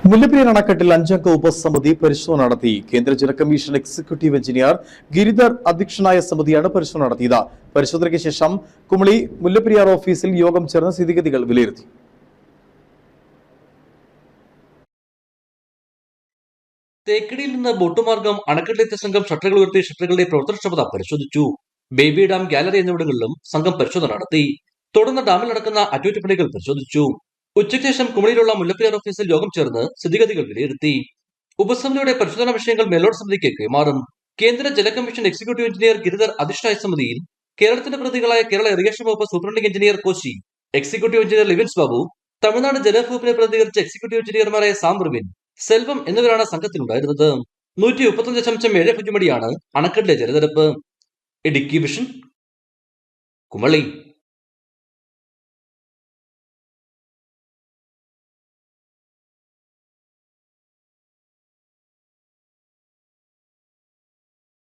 മുല്ലപ്പെരിയാർ അണക്കെട്ടിൽ 5-അംഗ ഉപസമിതി പരിശോധന നടത്തി. കേന്ദ്ര ജല കമ്മീഷൻ എക്സിക്യൂട്ടീവ് എഞ്ചിനീയർ ഗിരിധർ അധ്യക്ഷനായ സമിതിയാണ് പരിശോധന നടത്തിയത്. പരിശോധനയ്ക്ക് ശേഷം കുമളി മുല്ലപ്പെരിയാർ ഓഫീസിൽ യോഗം ചേർന്ന് സ്ഥിതിഗതികൾ വിലയിരുത്തി. തേക്കടിയിൽ നിന്ന് ബോട്ടുമാർഗം അണക്കെട്ടിലെത്തിയ സംഘം ഷട്ടറുകൾ ഉയർത്തി ഷട്ടറുകളുടെ പ്രവർത്തനക്ഷമത പരിശോധിച്ചു. ബേബി ഡാം, ഗാലറി എന്നിവിടങ്ങളിലും സംഘം പരിശോധന നടത്തി. തുടർന്ന് ഡാമിൽ നടക്കുന്ന അറ്റകുറ്റപ്പണികൾ പരിശോധിച്ചു. ഉച്ചയ്ക്ക് ശേഷം കുമളിയിലുള്ള മുല്ലപ്പെരിയാർ ഓഫീസിൽ യോഗം ചേർന്ന് സ്ഥിതിഗതികൾ വിലയിരുത്തി. ഉപസമിതിയുടെ പരിശോധനാ വിഷയങ്ങൾ മേലോട്ട് സമിതിക്ക് കൈമാറും. കേന്ദ്ര ജല കമ്മീഷൻ എക്സിക്യൂട്ടീവ് എഞ്ചിനീയർ ഗിരിധർ അധ്യക്ഷനായ സമിതിയിൽ കേരളത്തിന്റെ പ്രതികളായ കേരള ഇറിഗേഷൻ വകുപ്പ് superintending engineer Koshy, executive engineer Livins Babu, Tamil Nadu ജലവകുപ്പിനെ പ്രതികരിച്ച എക്സിക്യൂട്ടീവ് എഞ്ചിനീയർമാരായ സാംബ്രവിൻ, സെൽവം എന്നിവരാണ് സംഘത്തിലുണ്ടായിരുന്നത്. 135.7 അടിയാണ് അണക്കെട്ടിലെ ജലനിരപ്പ്. ഇടുക്കി വിഷൻ, കുമളി.